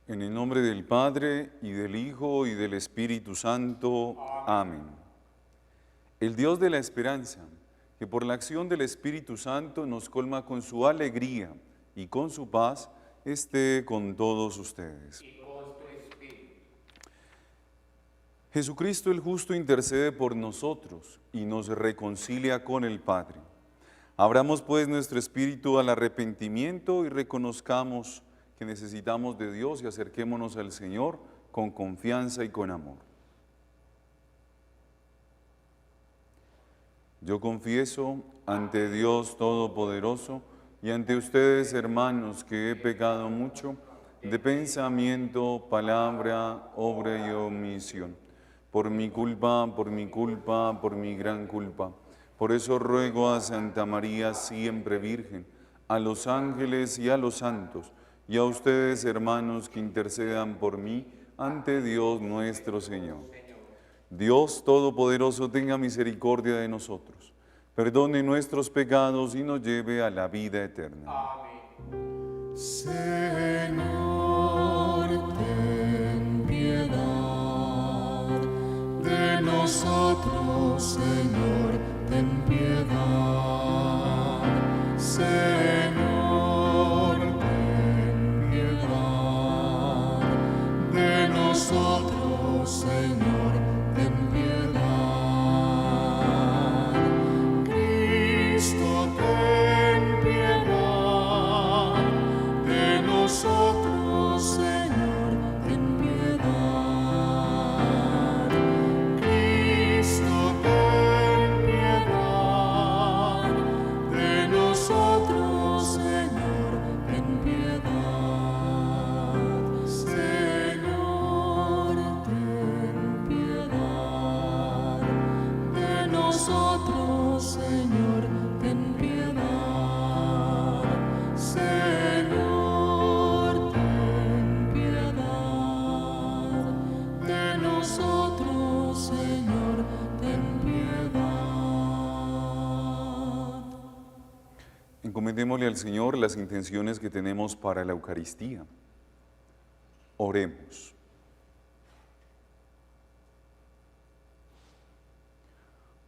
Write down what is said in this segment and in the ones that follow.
En el nombre del Padre, y del Hijo, y del Espíritu Santo. Amén. El Dios de la esperanza, que por la acción del Espíritu Santo nos colma con su alegría y con su paz, esté con todos ustedes. Jesucristo el justo intercede por nosotros y nos reconcilia con el Padre. Abramos pues nuestro espíritu al arrepentimiento y reconozcamos que necesitamos de Dios y acerquémonos al Señor con confianza y con amor. Yo confieso ante Dios Todopoderoso y ante ustedes, hermanos, que he pecado mucho de pensamiento, palabra, obra y omisión. Por mi culpa, por mi gran culpa. Por eso ruego a Santa María, siempre Virgen, a los ángeles y a los santos, y a ustedes, hermanos, que intercedan por mí ante Dios nuestro Señor. Dios Todopoderoso tenga misericordia de nosotros, perdone nuestros pecados y nos lleve a la vida eterna. Amén. Señor, ten piedad de nosotros, Señor, ten piedad. Señor, ten piedad de nosotros, Señor, ten piedad. Cristo, ten piedad de nosotros, Señor, ten piedad. Cristo, ten piedad de nosotros, Señor, ten piedad. Señor, ten piedad de nosotros, Señor, ten piedad. Señor, ten piedad de nosotros, Señor, ten piedad. Encomendémosle al Señor las intenciones que tenemos para la Eucaristía. Oremos.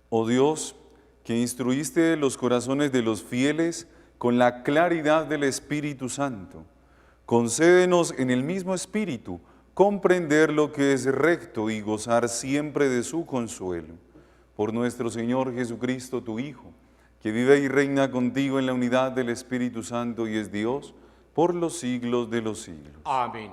Oh Dios, que instruiste los corazones de los fieles con la claridad del Espíritu Santo, concédenos en el mismo Espíritu comprender lo que es recto y gozar siempre de su consuelo. Por nuestro Señor Jesucristo, tu Hijo, que vive y reina contigo en la unidad del Espíritu Santo y es Dios por los siglos de los siglos. Amén.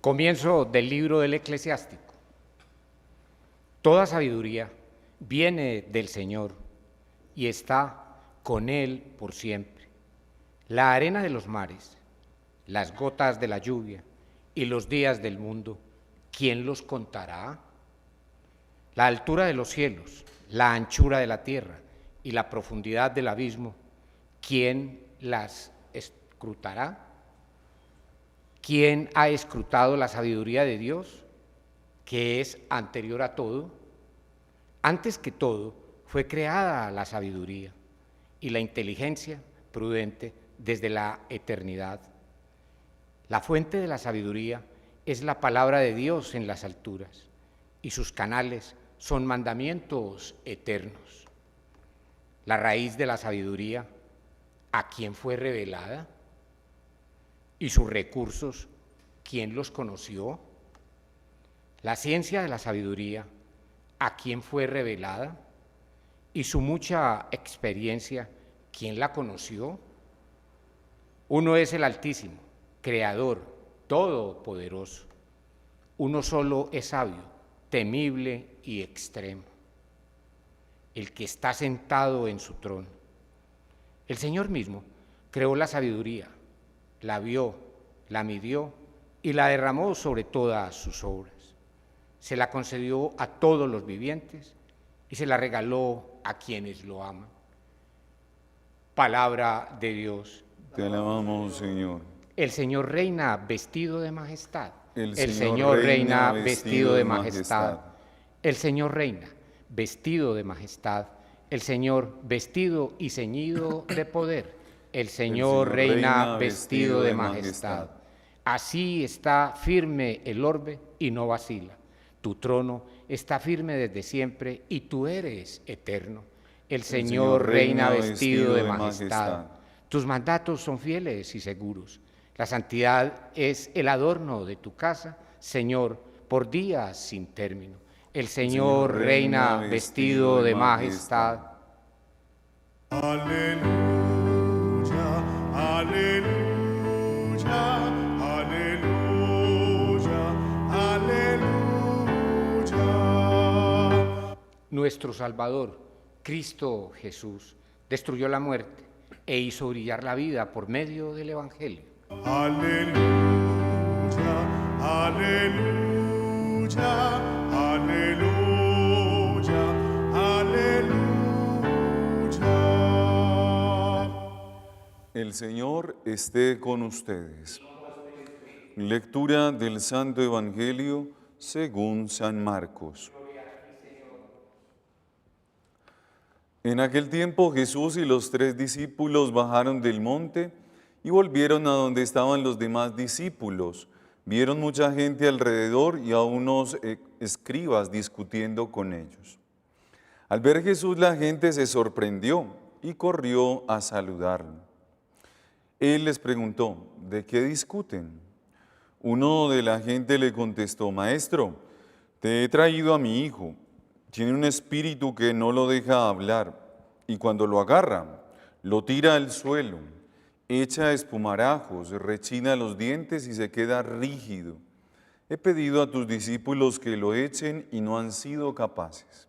Comienzo del libro del Eclesiástico. Toda sabiduría viene del Señor y está con Él por siempre. La arena de los mares, las gotas de la lluvia y los días del mundo, ¿quién los contará? La altura de los cielos, la anchura de la tierra y la profundidad del abismo, ¿quién las escrutará? ¿Quién ha escrutado la sabiduría de Dios, que es anterior a todo? Antes que todo, fue creada la sabiduría y la inteligencia prudente desde la eternidad. La fuente de la sabiduría es la palabra de Dios en las alturas, y sus canales son mandamientos eternos. La raíz de la sabiduría, ¿a quién fue revelada? ¿Y sus recursos, quién los conoció? La ciencia de la sabiduría, ¿a quién fue revelada? ¿Y su mucha experiencia, quién la conoció? Uno es el Altísimo, Creador, Todopoderoso. Uno solo es sabio, temible y extremo, el que está sentado en su trono. El Señor mismo creó la sabiduría, la vio, la midió y la derramó sobre todas sus obras. Se la concedió a todos los vivientes y se la regaló a quienes lo aman. Palabra de Dios. Te alabamos, Señor. El Señor reina vestido de majestad. El Señor reina vestido de majestad. El Señor reina vestido de majestad. El Señor vestido y ceñido de poder. El Señor reina vestido de majestad. Así está firme el orbe y no vacila. Tu trono está firme desde siempre y tú eres eterno. El Señor reina vestido de majestad. Tus mandatos son fieles y seguros. La santidad es el adorno de tu casa, Señor, por días sin término. El Señor reina vestido de majestad. Aleluya, aleluya, aleluya, aleluya. Nuestro Salvador, Cristo Jesús, destruyó la muerte e hizo brillar la vida por medio del Evangelio. Aleluya, aleluya, aleluya, aleluya. El Señor esté con ustedes. Lectura del Santo Evangelio según San Marcos. En aquel tiempo Jesús y los 3 discípulos bajaron del monte y volvieron a donde estaban los demás discípulos. Vieron mucha gente alrededor y a unos escribas discutiendo con ellos. Al ver Jesús, la gente se sorprendió y corrió a saludarlo. Él les preguntó, ¿de qué discuten? Uno de la gente le contestó, Maestro, te he traído a mi hijo. Tiene un espíritu que no lo deja hablar, y cuando lo agarra, lo tira al suelo, echa espumarajos, rechina los dientes y se queda rígido. He pedido a tus discípulos que lo echen y no han sido capaces.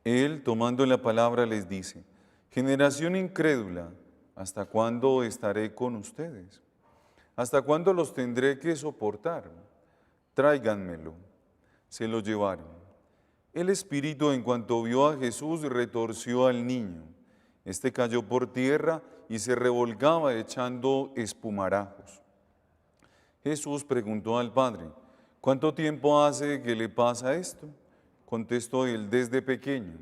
Él, tomando la palabra, les dice, generación incrédula, ¿hasta cuándo estaré con ustedes? ¿Hasta cuándo los tendré que soportar? Tráiganmelo. Se lo llevaron. El espíritu, en cuanto vio a Jesús, retorció al niño. Este cayó por tierra y se revolcaba echando espumarajos. Jesús preguntó al padre, ¿cuánto tiempo hace que le pasa esto? Contestó él, desde pequeño.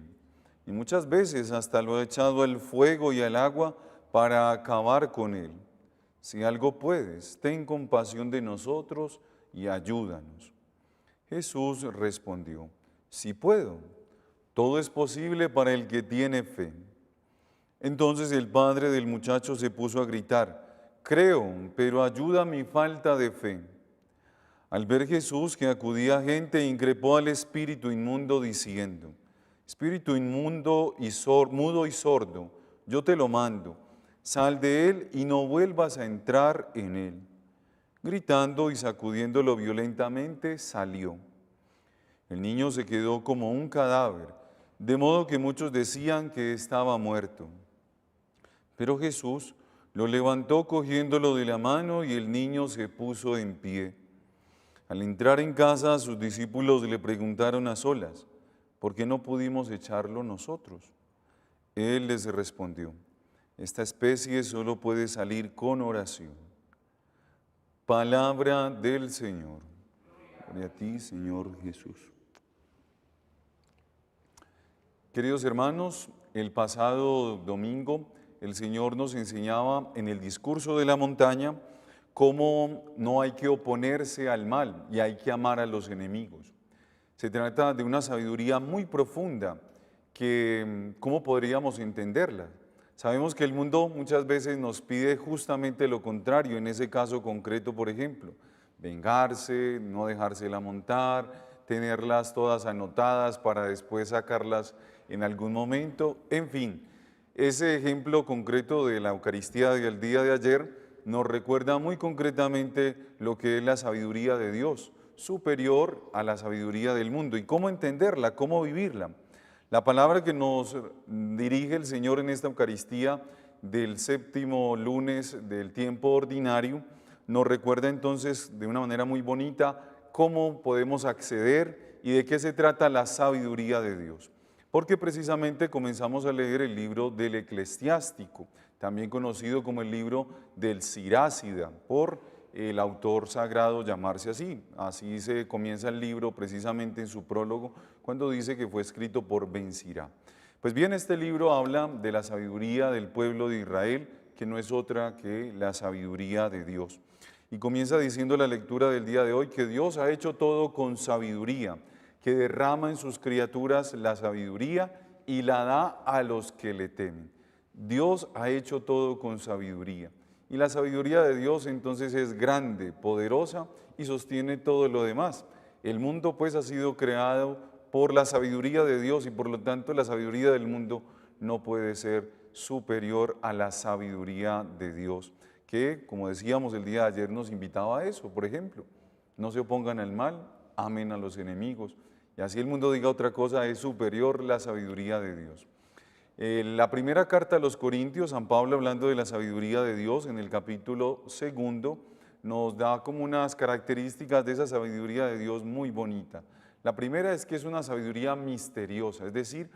Y muchas veces hasta lo ha echado al fuego y al agua para acabar con él. Si algo puedes, ten compasión de nosotros y ayúdanos. Jesús respondió, sí puedo, todo es posible para el que tiene fe. Entonces el padre del muchacho se puso a gritar, creo, pero ayuda mi falta de fe. Al ver Jesús que acudía gente, increpó al espíritu inmundo diciendo, espíritu inmundo y mudo y sordo, yo te lo mando, sal de él y no vuelvas a entrar en él. Gritando y sacudiéndolo violentamente, salió. El niño se quedó como un cadáver, de modo que muchos decían que estaba muerto. Pero Jesús lo levantó cogiéndolo de la mano y el niño se puso en pie. Al entrar en casa, sus discípulos le preguntaron a solas, ¿por qué no pudimos echarlo nosotros? Él les respondió, esta especie solo puede salir con oración. Palabra del Señor. Gloria a ti, Señor Jesús. Queridos hermanos, el pasado domingo el Señor nos enseñaba en el discurso de la montaña cómo no hay que oponerse al mal y hay que amar a los enemigos. Se trata de una sabiduría muy profunda que, ¿cómo podríamos entenderla? Sabemos que el mundo muchas veces nos pide justamente lo contrario, en ese caso concreto, por ejemplo, vengarse, no dejársela montar, tenerlas todas anotadas para después sacarlas en algún momento, en fin. Ese ejemplo concreto de la Eucaristía del día de ayer nos recuerda muy concretamente lo que es la sabiduría de Dios, superior a la sabiduría del mundo, y cómo entenderla, cómo vivirla. La palabra que nos dirige el Señor en esta Eucaristía del séptimo lunes del tiempo ordinario nos recuerda entonces de una manera muy bonita cómo podemos acceder y de qué se trata la sabiduría de Dios. Porque precisamente comenzamos a leer el libro del Eclesiástico, también conocido como el libro del Sirácida, por el autor sagrado llamarse así. Así se comienza el libro precisamente en su prólogo, cuando dice que fue escrito por Ben Sirá. Pues bien, este libro habla de la sabiduría del pueblo de Israel que no es otra que la sabiduría de Dios. Y comienza diciendo la lectura del día de hoy que Dios ha hecho todo con sabiduría, que derrama en sus criaturas la sabiduría y la da a los que le temen. Dios ha hecho todo con sabiduría. Y la sabiduría de Dios entonces es grande, poderosa y sostiene todo lo demás. El mundo pues ha sido creado por la sabiduría de Dios y por lo tanto la sabiduría del mundo no puede ser superior a la sabiduría de Dios, que como decíamos el día de ayer nos invitaba a eso, por ejemplo, no se opongan al mal, amen a los enemigos, y así el mundo diga otra cosa, es superior la sabiduría de Dios. La primera carta a los Corintios, San Pablo hablando de la sabiduría de Dios, en el capítulo 2, nos da como unas características de esa sabiduría de Dios muy bonita. La primera es que es una sabiduría misteriosa, es decir,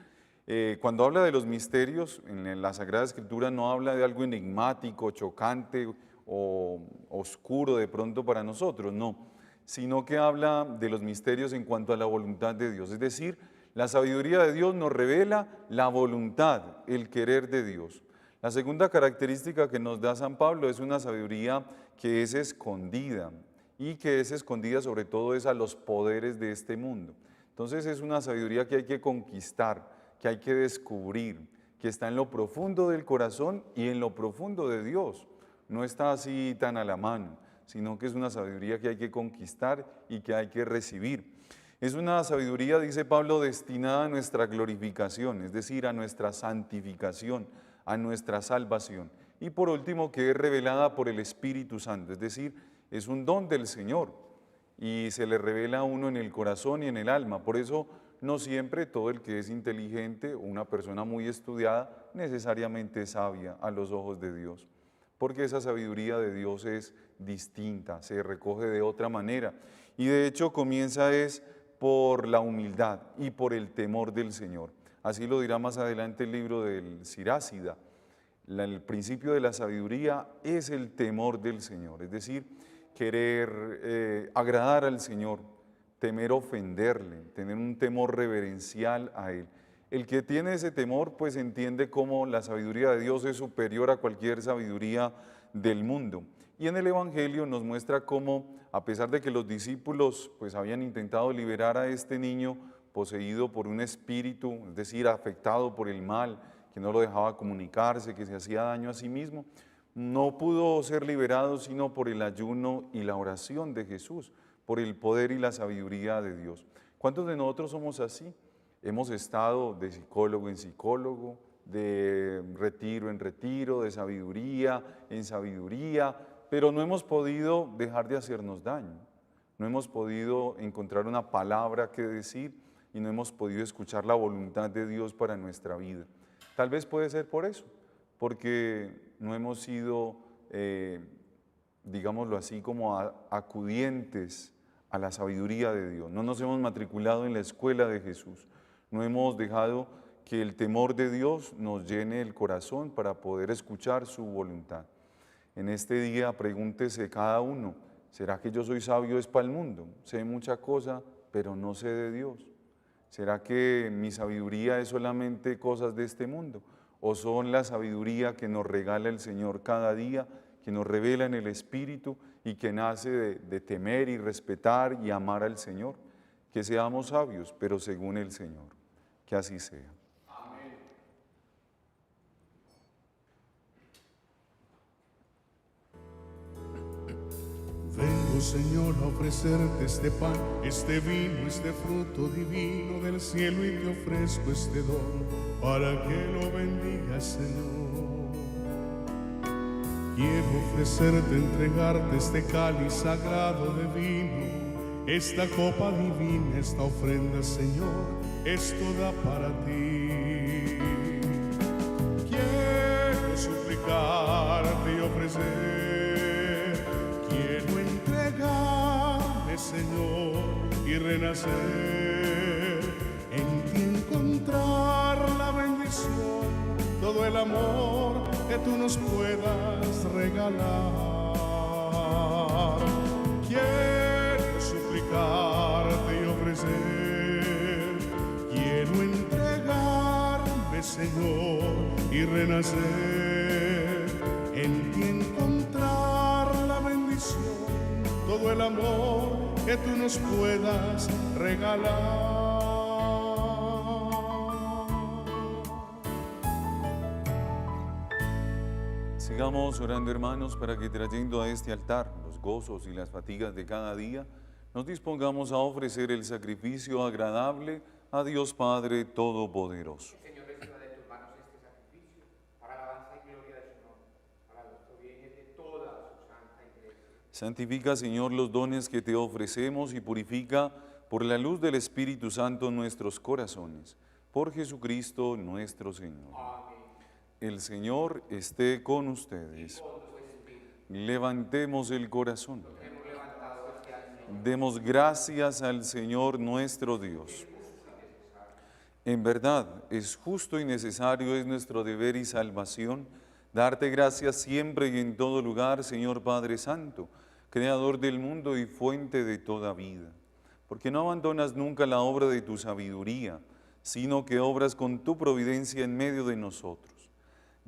cuando habla de los misterios, en la Sagrada Escritura no habla de algo enigmático, chocante o oscuro de pronto para nosotros, no, sino que habla de los misterios en cuanto a la voluntad de Dios, es decir, la sabiduría de Dios nos revela la voluntad, el querer de Dios. La segunda característica que nos da San Pablo es una sabiduría que es escondida y que es escondida sobre todo es a los poderes de este mundo. Entonces es una sabiduría que hay que conquistar, que hay que descubrir, que está en lo profundo del corazón y en lo profundo de Dios. No está así tan a la mano, sino que es una sabiduría que hay que conquistar y que hay que recibir. Es una sabiduría, dice Pablo, destinada a nuestra glorificación, es decir, a nuestra santificación, a nuestra salvación. Y por último, que es revelada por el Espíritu Santo, es decir, es un don del Señor y se le revela a uno en el corazón y en el alma. Por eso no siempre todo el que es inteligente o una persona muy estudiada necesariamente es sabia a los ojos de Dios, porque esa sabiduría de Dios es distinta, se recoge de otra manera. Y de hecho comienza es por la humildad y por el temor del Señor. Así lo dirá más adelante el libro del Sirácida. El principio de la sabiduría es el temor del Señor, es decir, querer agradar al Señor, temer ofenderle, tener un temor reverencial a Él. El que tiene ese temor pues entiende cómo la sabiduría de Dios es superior a cualquier sabiduría del mundo. Y en el Evangelio nos muestra cómo, a pesar de que los discípulos pues habían intentado liberar a este niño poseído por un espíritu, es decir, afectado por el mal, que no lo dejaba comunicarse, que se hacía daño a sí mismo, no pudo ser liberado sino por el ayuno y la oración de Jesús, por el poder y la sabiduría de Dios. ¿Cuántos de nosotros somos así? Hemos estado de psicólogo en psicólogo, de retiro en retiro, de sabiduría en sabiduría, pero no hemos podido dejar de hacernos daño, no hemos podido encontrar una palabra que decir y no hemos podido escuchar la voluntad de Dios para nuestra vida. Tal vez puede ser por eso, porque no hemos sido, digámoslo así, como acudientes a la sabiduría de Dios. No nos hemos matriculado en la escuela de Jesús, no hemos dejado que el temor de Dios nos llene el corazón para poder escuchar su voluntad. En este día pregúntese cada uno, ¿será que yo soy sabio es para el mundo? Sé mucha cosa, pero no sé de Dios. ¿Será que mi sabiduría es solamente cosas de este mundo? ¿O son la sabiduría que nos regala el Señor cada día, que nos revela en el Espíritu y que nace de temer y respetar y amar al Señor? Que seamos sabios, pero según el Señor. Que así sea. Vengo, Señor, a ofrecerte este pan, este vino, este fruto divino del cielo, y te ofrezco este don para que lo bendigas, Señor. Quiero ofrecerte, entregarte este cáliz sagrado de vino, esta copa divina, esta ofrenda, Señor, es toda para ti. Quiero suplicarte y ofrecer, quiero entregarme, Señor, y renacer, en ti encontrar la bendición, todo el amor que tú nos puedas regalar. Quiero suplicarte y ofrecer, quiero entregarme, Señor, y renacer, en ti encontrar la bendición, todo el amor que tú nos puedas regalar. Sigamos orando, hermanos, para que trayendo a este altar los gozos y las fatigas de cada día, nos dispongamos a ofrecer el sacrificio agradable a Dios Padre Todopoderoso. Señor, reciba de tus manos este sacrificio para alabanza y gloria de su nombre, para los provenientes de toda su santa iglesia. Santifica, Señor, los dones que te ofrecemos y purifica por la luz del Espíritu Santo nuestros corazones. Por Jesucristo nuestro Señor. Amén. El Señor esté con ustedes. Levantemos el corazón. Demos gracias al Señor nuestro Dios. En verdad, es justo y necesario, es nuestro deber y salvación, darte gracias siempre y en todo lugar, Señor Padre Santo, Creador del mundo y fuente de toda vida, porque no abandonas nunca la obra de tu sabiduría, sino que obras con tu providencia en medio de nosotros.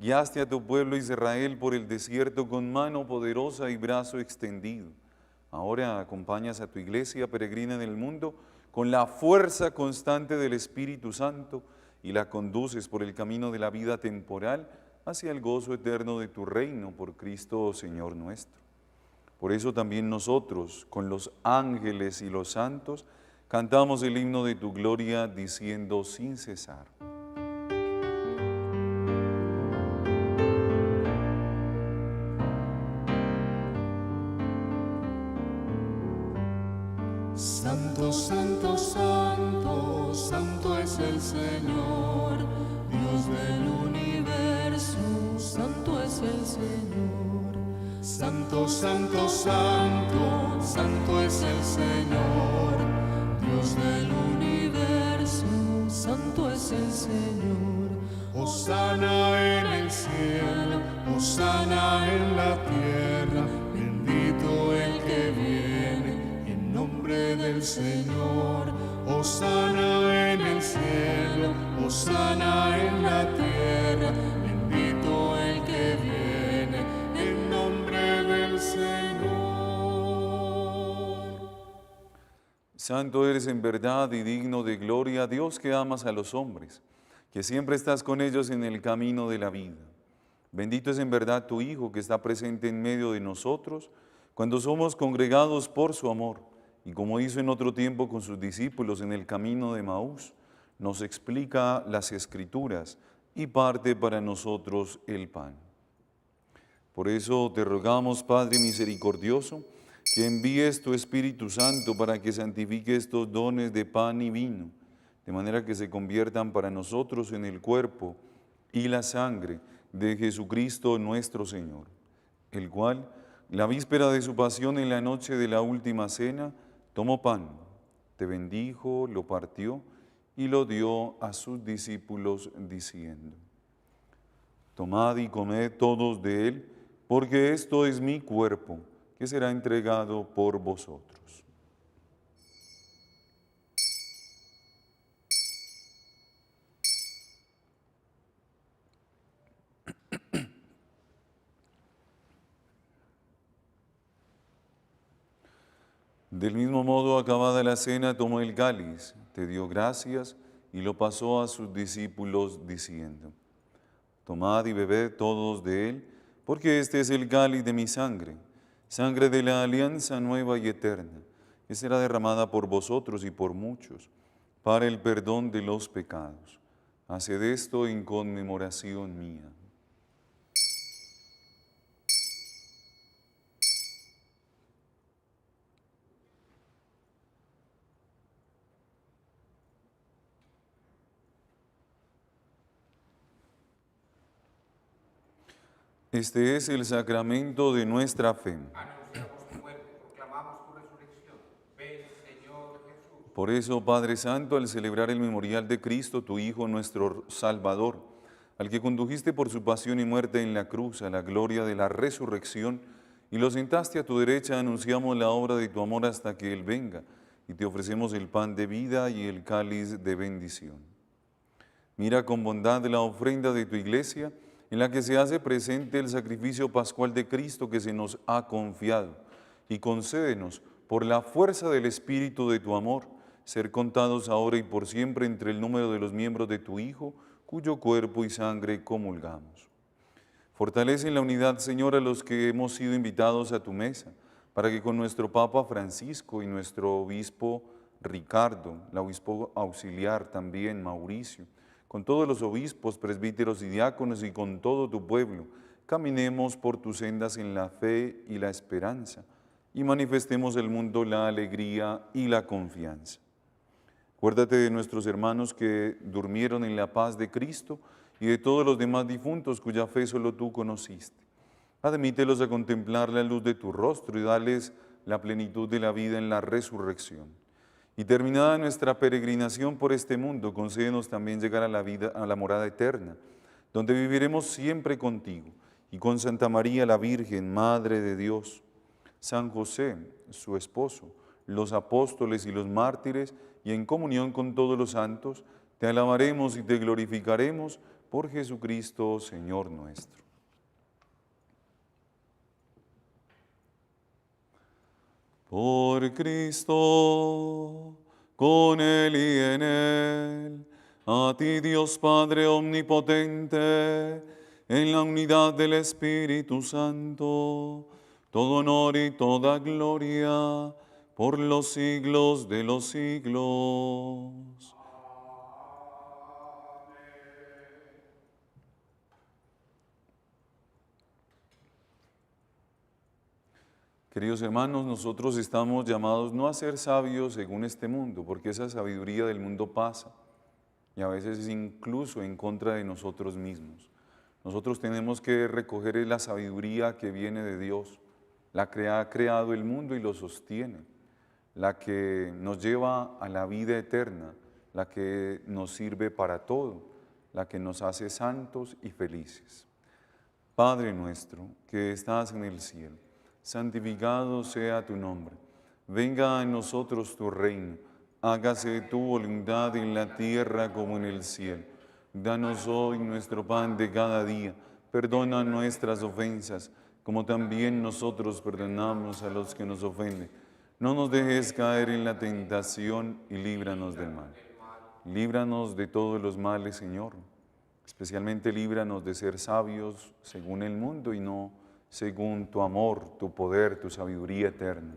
Guiaste a tu pueblo Israel por el desierto con mano poderosa y brazo extendido. Ahora acompañas a tu iglesia peregrina en el mundo con la fuerza constante del Espíritu Santo y la conduces por el camino de la vida temporal hacia el gozo eterno de tu reino por Cristo, Señor nuestro. Por eso también nosotros, con los ángeles y los santos, cantamos el himno de tu gloria diciendo sin cesar. Santo, santo, santo, santo es el Señor, Dios del universo, santo es el Señor. Santo, santo, santo, santo es el Señor, Dios del universo, santo es el Señor. Hosana en el cielo, hosana en la tierra, bendito el que viene en nombre del Señor. Hosana en el cielo, hosana en la tierra, bendito el que viene en nombre del Señor. Santo eres en verdad y digno de gloria, Dios que amas a los hombres, que siempre estás con ellos en el camino de la vida. Bendito es en verdad tu Hijo que está presente en medio de nosotros cuando somos congregados por su amor, y como hizo en otro tiempo con sus discípulos en el camino de Maús, nos explica las Escrituras y parte para nosotros el pan. Por eso te rogamos, Padre misericordioso, que envíes tu Espíritu Santo para que santifique estos dones de pan y vino, de manera que se conviertan para nosotros en el cuerpo y la sangre de Jesucristo nuestro Señor, el cual, la víspera de su pasión en la noche de la última cena, tomó pan, te bendijo, lo partió y lo dio a sus discípulos diciendo: tomad y comed todos de él, porque esto es mi cuerpo, que será entregado por vosotros. Del mismo modo, acabada la cena, tomó el cáliz, te dio gracias y lo pasó a sus discípulos diciendo: tomad y bebed todos de él, porque este es el cáliz de mi sangre, sangre de la alianza nueva y eterna, que será derramada por vosotros y por muchos, para el perdón de los pecados. Haced esto en conmemoración mía. Este es el sacramento de nuestra fe. Anunciamos tu muerte, proclamamos tu resurrección. Ven, Señor Jesús. Por eso, Padre Santo, al celebrar el memorial de Cristo, tu Hijo, nuestro Salvador, al que condujiste por su pasión y muerte en la cruz a la gloria de la resurrección, y lo sentaste a tu derecha, anunciamos la obra de tu amor hasta que Él venga, y te ofrecemos el pan de vida y el cáliz de bendición. Mira con bondad la ofrenda de tu iglesia, en la que se hace presente el sacrificio pascual de Cristo que se nos ha confiado, y concédenos, por la fuerza del Espíritu de tu amor, ser contados ahora y por siempre entre el número de los miembros de tu Hijo, cuyo cuerpo y sangre comulgamos. Fortalece en la unidad, Señor, a los que hemos sido invitados a tu mesa, para que con nuestro Papa Francisco y nuestro Obispo Ricardo, el Obispo Auxiliar también, Mauricio, con todos los obispos, presbíteros y diáconos y con todo tu pueblo, caminemos por tus sendas en la fe y la esperanza, y manifestemos al mundo la alegría y la confianza. Acuérdate de nuestros hermanos que durmieron en la paz de Cristo y de todos los demás difuntos cuya fe solo tú conociste. Admítelos a contemplar la luz de tu rostro y dales la plenitud de la vida en la resurrección. Y terminada nuestra peregrinación por este mundo, concédenos también llegar a la vida, a la morada eterna, donde viviremos siempre contigo y con Santa María la Virgen, Madre de Dios, San José, su esposo, los apóstoles y los mártires, y en comunión con todos los santos, te alabaremos y te glorificaremos por Jesucristo, Señor nuestro. Por Cristo, con Él y en Él, a ti Dios Padre Omnipotente, en la unidad del Espíritu Santo, todo honor y toda gloria, por los siglos de los siglos. Queridos hermanos, nosotros estamos llamados no a ser sabios según este mundo, porque esa sabiduría del mundo pasa y a veces es incluso en contra de nosotros mismos. Nosotros tenemos que recoger la sabiduría que viene de Dios, la que ha creado el mundo y lo sostiene, la que nos lleva a la vida eterna, la que nos sirve para todo, la que nos hace santos y felices. Padre nuestro, que estás en el cielo, santificado sea tu nombre. Venga a nosotros tu reino. Hágase tu voluntad en la tierra como en el cielo. Danos hoy nuestro pan de cada día. Perdona nuestras ofensas, como también nosotros perdonamos a los que nos ofenden. No nos dejes caer en la tentación y líbranos del mal. Líbranos de todos los males, Señor. Especialmente líbranos de ser sabios según el mundo y no según tu amor, tu poder, tu sabiduría eterna.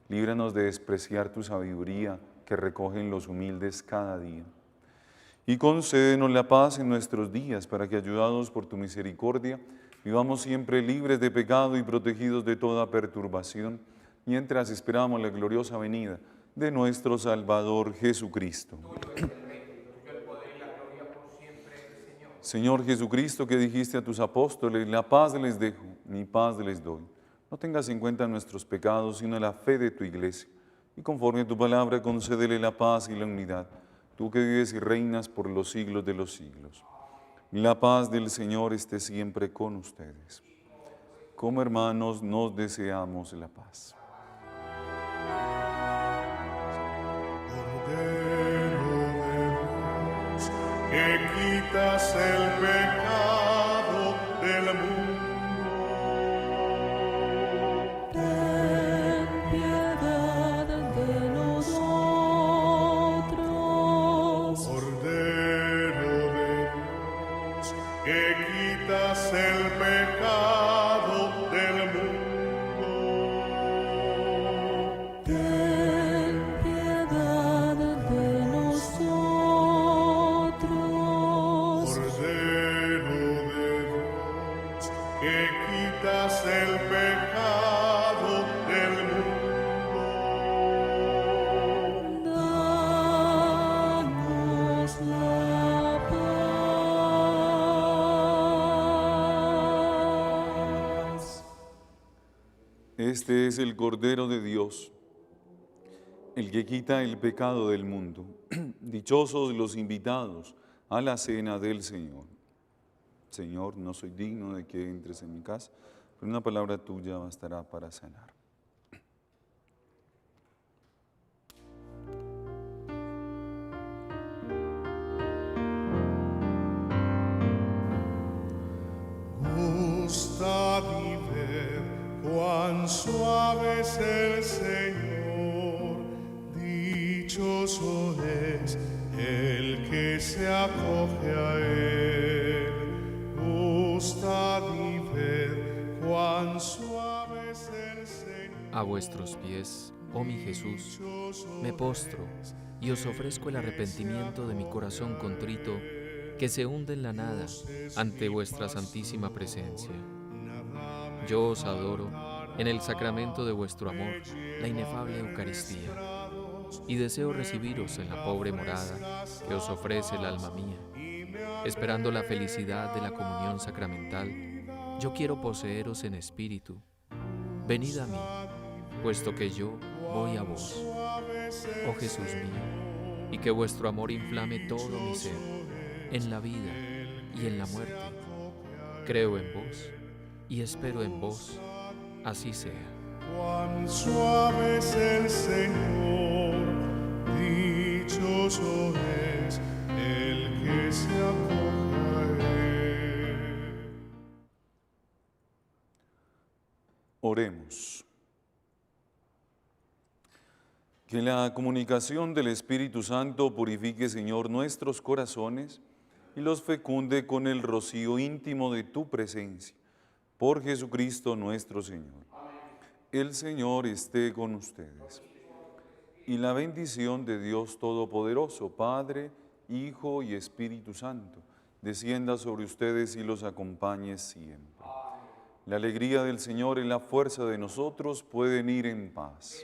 Líbranos de despreciar tu sabiduría que recogen los humildes cada día. Y concédenos la paz en nuestros días, para que, ayudados por tu misericordia, vivamos siempre libres de pecado y protegidos de toda perturbación, mientras esperamos la gloriosa venida de nuestro Salvador Jesucristo. Señor Jesucristo, que dijiste a tus apóstoles, la paz les dejo, mi paz les doy. No tengas en cuenta nuestros pecados, sino la fe de tu iglesia. Y conforme a tu palabra, concédele la paz y la unidad, tú que vives y reinas por los siglos de los siglos. La paz del Señor esté siempre con ustedes. Como hermanos, nos deseamos la paz. Que quitas el pecado del mundo. Ten piedad de nosotros. Cordero de Dios, que quitas el pecado del mundo. Ten piedad de nosotros. Cordero de Dios, que quitas el pecado del mundo. Danos la paz. Este es el Cordero de Dios, el que quita el pecado del mundo. Dichosos los invitados a la cena del Señor. Señor, no soy digno de que entres en mi casa, pero una palabra tuya bastará para sanar. suave es el Señor, dichoso es el que se acoge a Él. Gustad y ved cuán suave es el Señor. A vuestros pies, oh mi Jesús, me postro y os ofrezco el arrepentimiento de mi corazón contrito, que se hunde en la nada ante vuestra santísima presencia. Yo os adoro en el sacramento de vuestro amor, la inefable Eucaristía, y deseo recibiros en la pobre morada que os ofrece el alma mía. Esperando la felicidad de la comunión sacramental, yo quiero poseeros en espíritu. Venid a mí, puesto que yo voy a vos, oh Jesús mío, y que vuestro amor inflame todo mi ser, en la vida y en la muerte. Creo en vos y espero en vos, así sea. Cuán suave es el Señor, dichoso es el que se acoge a Él. Oremos. Que la comunicación del Espíritu Santo purifique, Señor, nuestros corazones y los fecunde con el rocío íntimo de tu presencia. Por Jesucristo nuestro Señor. El Señor esté con ustedes. Y la bendición de Dios Todopoderoso, Padre, Hijo y Espíritu Santo, descienda sobre ustedes y los acompañe siempre. La alegría del Señor es la fuerza de nosotros, pueden ir en paz.